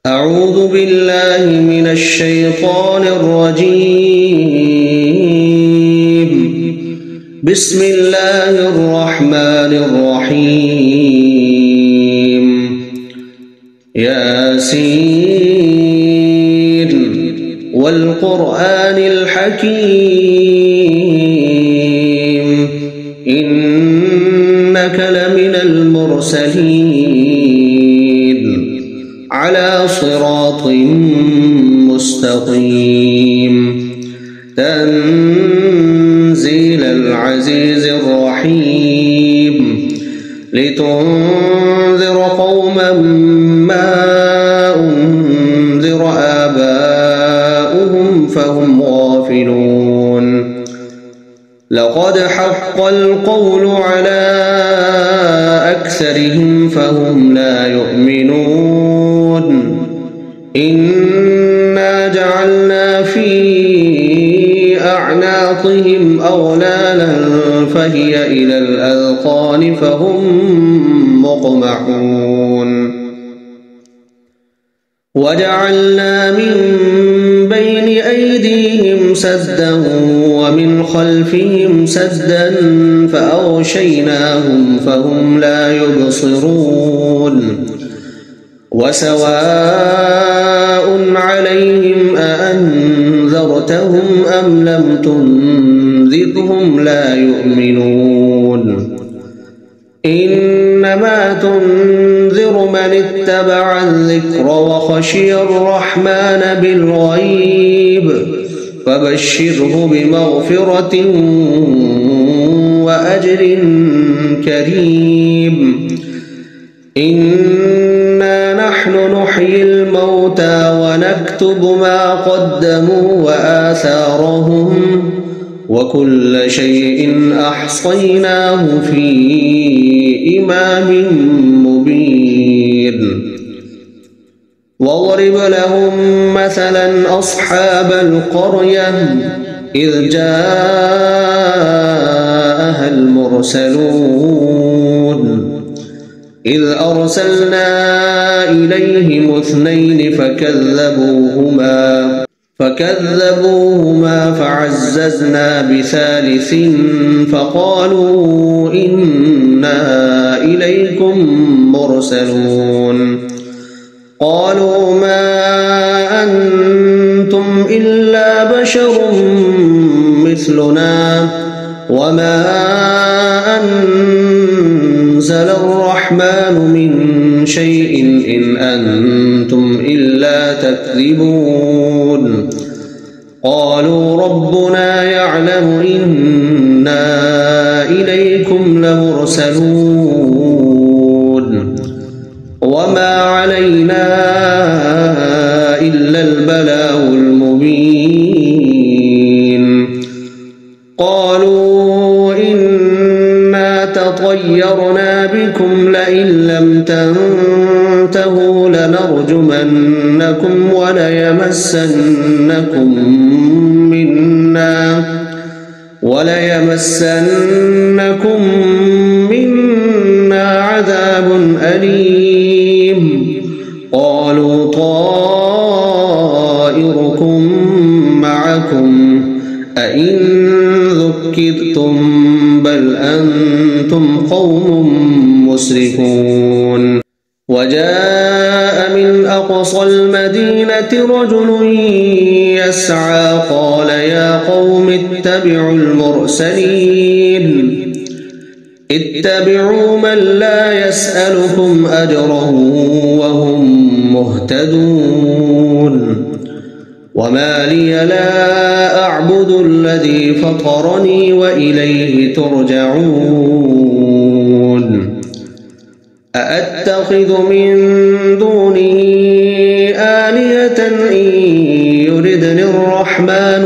أعوذ بالله من الشيطان الرجيم. بسم الله الرحمن الرحيم. ياسين والقرآن الحكيم إنك لمن المرسلين على صراط مستقيم تنزيل العزيز الرحيم لتنذر قوما ما أنذر آباؤهم فهم غافلون. لقد حق القول على أكثرهم فهم لا يؤمنون. إنا جعلنا في أعناقهم أغلالا فهي إلى الأذقان فهم مقمحون. وجعلنا من بين أيديهم سدا ومن خلفهم سدا فأغشيناهم فهم لا يبصرون. وسواء عليهم أأنذرتهم أم لم تنذرهم لا يؤمنون. إنما تنذر من اتبع الذكر وخشي الرحمن بالغيب فبشره بمغفرة وأجر كريم. إنا نحن نحيي الموتى ونكتب ما قدموا وآثارهم وكل شيء أحصيناه في إمام مبين. واضرب لهم مثلا أصحاب القرية إذ جاءها المرسلون إذ أرسلنا إليهم اثنين فكذبوهما فعززنا بثالث فقالوا إنا إليكم مرسلون. قالوا ما أنتم إلا بشر مثلنا وما أنزل الرحمن من شيء إن أنتم إلا تكذبون. قالوا ربنا يعلم إنا إليكم لمرسلون وما علينا إلا البلاغ المبين. قالوا إنا تطيرنا بكم لئن لم تنتهوا لنرجمنكم وليمسنكم منا عذاب أليم. قالوا طائركم معكم أئن ذكرتم بل أنتم قوم مسرفون. وجاء من أقصى المدينة رجل يسعى قال يا قوم اتبعوا المرسلين اتبعوا من لا يسألكم أجرا وهم مهتدون. وما لي لا أعبد الذي فطرني وإليه ترجعون. أأتخذ من دونه آلهة إن يردني الرحمن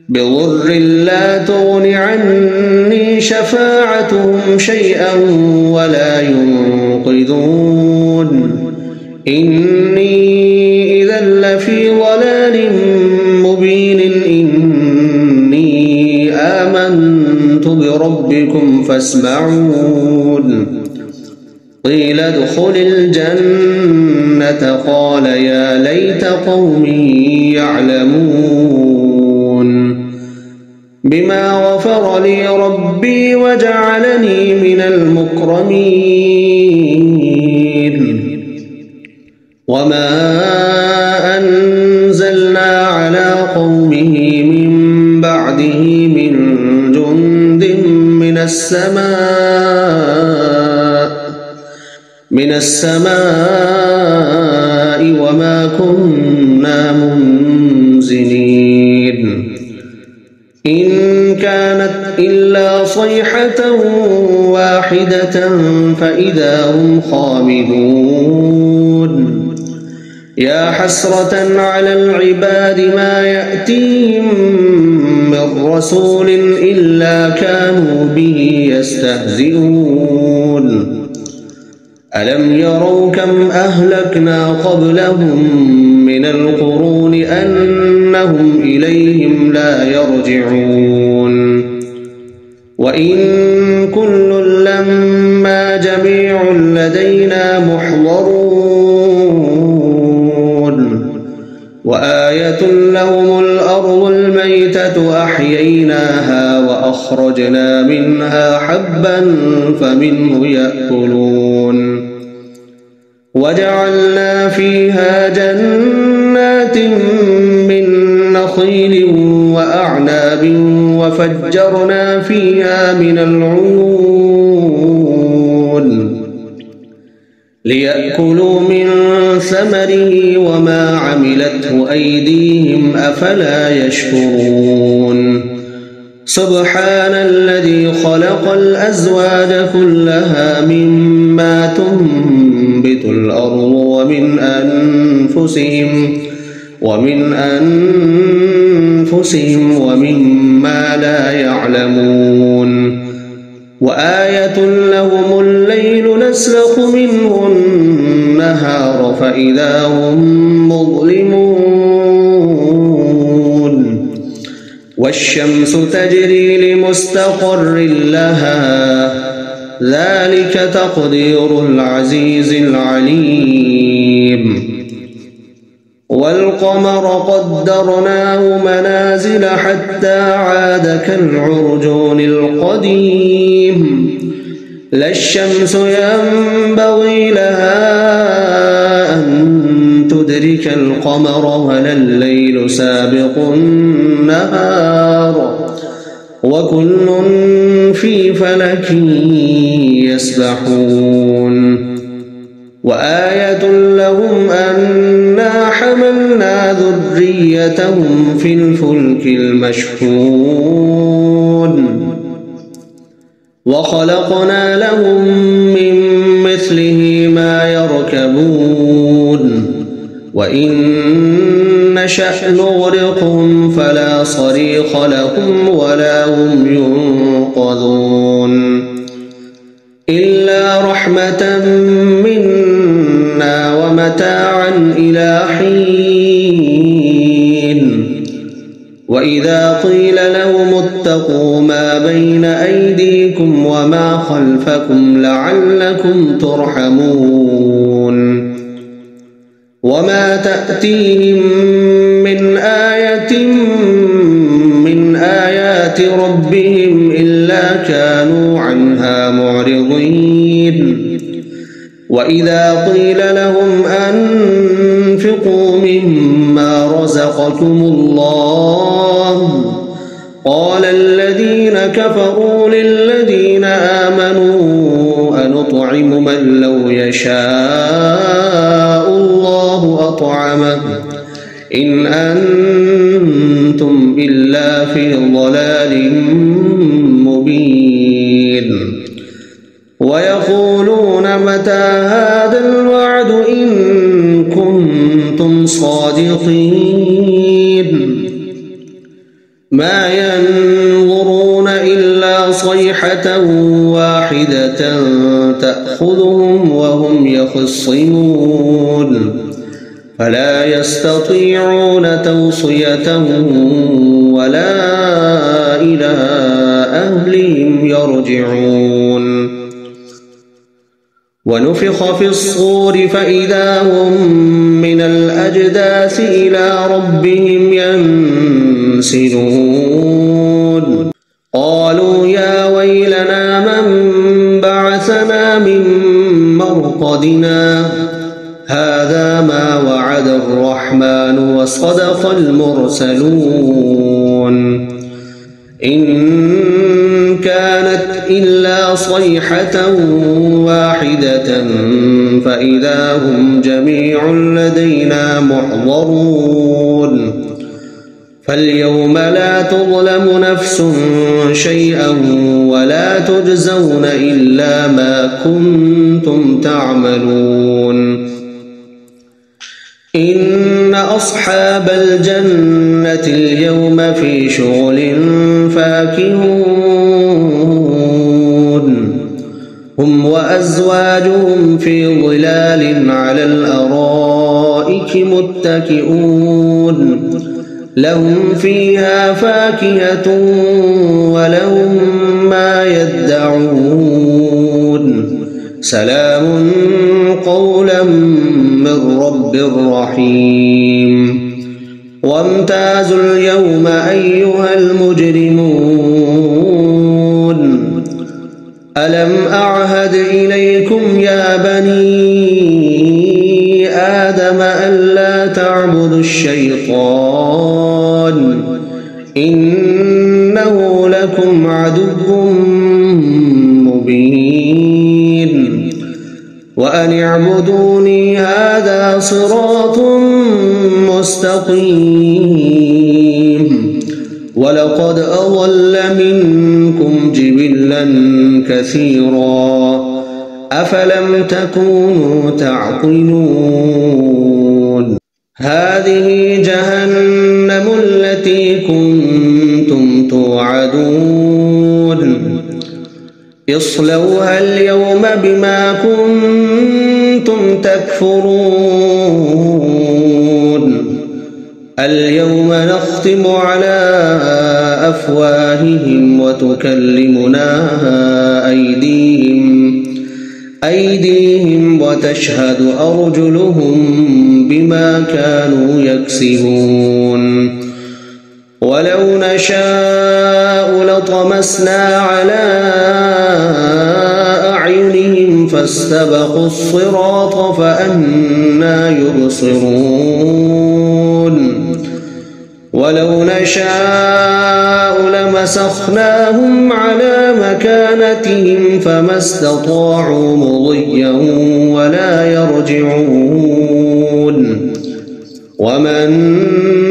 بضر لا تغن عني شفاعتهم شيئا ولا ينقذون. إني إذا لفي ضلال مبين. إني آمنت بربكم فاسمعون. قيل ادخل الجنة قال يا ليت قومي يعلمون بما غفر لي ربي وجعلني من المكرمين وما أنزلنا على قومه من بعده من جند من السماء وما كنا منزلين إن كانت إلا صيحة واحدة فإذا هم خامدون يا حسرة على العباد ما يأتيهم من رسول إلا كانوا به يستهزئون ألم يروا كم أهلكنا قبلهم من القرون أنهم إليهم لا يرجعون وإن كل لما جميع لدينا محضرون وآية لهم الأرض الميتة أحييناها وأخرجنا منها حبا فمنه يأكلون وجعلنا فيها جنات من نخيل وأعناب وفجرنا فيها من العيون ليأكلوا من ثمره وما عملته أيديهم أفلا يشكرون سبحان الذي خلق الأزواج كلها مما تنبت الأرض ومن أنفسهم ومما لا يعلمون وآية لهم الليل نسلخ منه النهار فإذا هم مظلمون والشمس تجري لمستقر لها ذلك تقدير العزيز العليم والقمر قدرناه منازل حتى عاد كالعرجون القديم لا الشمس ينبغي لها أن تدرك القمر ولا الليل سابق النهار وكل في فلك يسبحون وآية لهم أنا حملنا ذريتهم في الفلك المشحون وخلقنا لهم من مثله ما يركبون وإن نشأ نغرقهم فلا صريخ لهم ولا هم ينقذون إلا رحمة منا ومتاعا إلى حين وإذا قيل لهم اتقوا ما بين أيديكم وما خلفكم لعلكم ترحمون وما تأتيهم من آية من آيات ربهم إلا كانوا عنها معرضين وإذا قيل لهم أنفقوا مما رزقكم الله قال الذين كفروا للذين آمنوا أنطعم من لو يشاء الله أطعمه إن أنتم إلا في ضلال مبين ويقولون متى هذا الوعد إن كنتم صادقين ما ينظرون إلا صيحة واحدة تأخذهم وهم يخصمون فلا يستطيعون توصية ولا إلى أهلهم يرجعون ونفخ في الصور فإذا هم من الأجداث إلى ربهم ينسلون قالوا يا ويلنا من بعثنا من مرقدنا هذا ما وعد الرحمن وصدق المرسلون إن كانت إلا صيحة واحدة فإذا هم جميع لدينا محضرون فاليوم لا تظلم نفس شيئا ولا تجزون إلا ما كنتم تعملون إن أصحاب الجنة اليوم في شغل فاكهون هم وأزواجهم في ظلال على الأرائك متكئون لهم فيها فاكهة ولهم ما يدعون سلام قولا من رب رحيم وامتازوا اليوم أيها المجرمون ألم أعهد إليكم يا بني آدم ألا تعبدوا الشيطان إنه لكم عدو مبين وأن اعبدوني هذا صراط مستقيم ولقد أضل منكم جبلا كثيرا أفلم تكونوا تعقلون هذه جهنم التي كنتم توعدون اصلوها اليوم بما كنتم تكفرون اليوم نختم على أفواههم وتكلمنا أيديهم وتشهد أرجلهم بما كانوا يكسبون ولو نشاء لطمسنا على أعينهم فاستبقوا الصراط فأنى يبصرون ولو نشاء لمسخناهم على مكانتهم فما استطاعوا مضيا ولا يرجعون ومن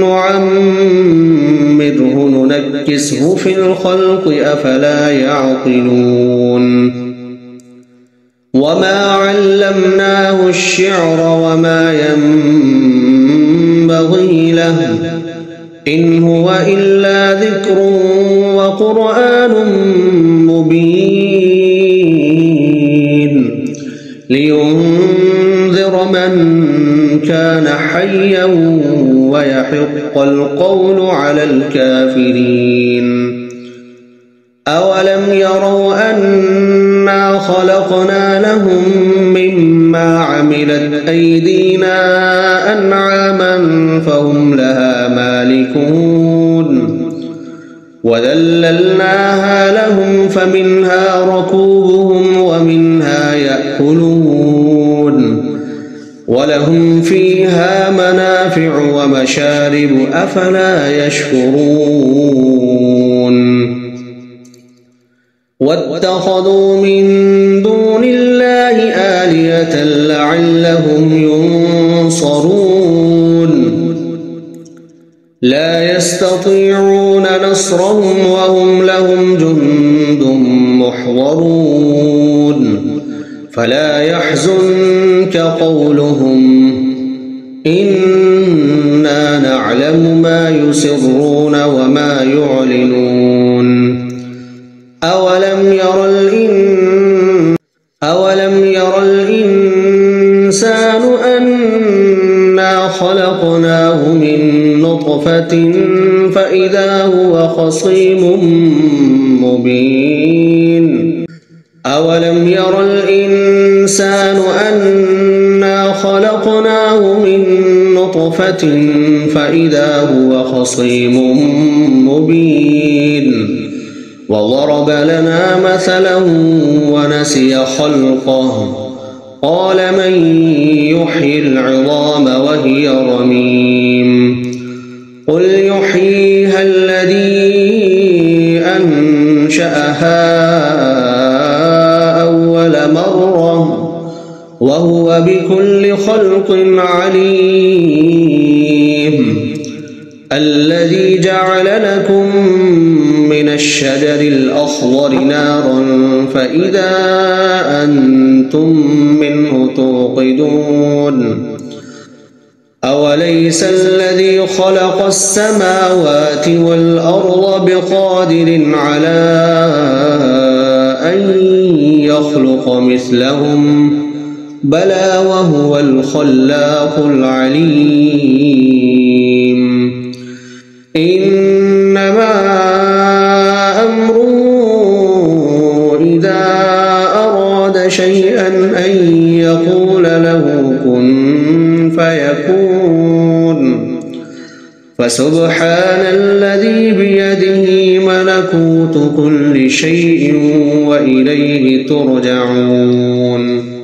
نعمره ننكسه في الخلق أفلا يعقلون وما علمناه الشعر وما ينبغي له إن هو إلا ذكر وقرآن مبين لينذر من كان حيا ويحق القول على الكافرين أولم يروا أنا خلقنا لهم مما عملت أيدينا أنعاما فهم لها مالكون وذللناها لهم فمنها ركوبهم ومنها يأكلون ولهم فيها منافع ومشارب أفلا يشكرون واتخذوا من دون الله آلهة لعلهم ينصرون لا يستطيعون نصرهم وهم لهم جند محضرون فلا يحزنك قولهم إنا نعلم ما يسرون وما يعلنون أولم ير الإنسان أنا خلقناه من نطفة فإذا هو خصيم مبين أولم ير الإنسان أنا خلقناه من نطفة فإذا هو خصيم مبين وضرب لنا مثلا ونسي خلقه قال من يحيي العظام وهي رميم قل يحييها الذي أنشأها أول مرة وهو بكل خلق عليم الذي جعل لكم من الشجر الأخضر نارا فإذا أنتم منه توقدون أوليس الذي خلق السماوات والأرض بقادر على أن يخلق مثلهم بلى وهو الخلاق العليم إنما أمره إذا أراد شيئا أن يقول له كن فيكون فسبحان الذي بيده ملكوت كل شيء وإليه ترجعون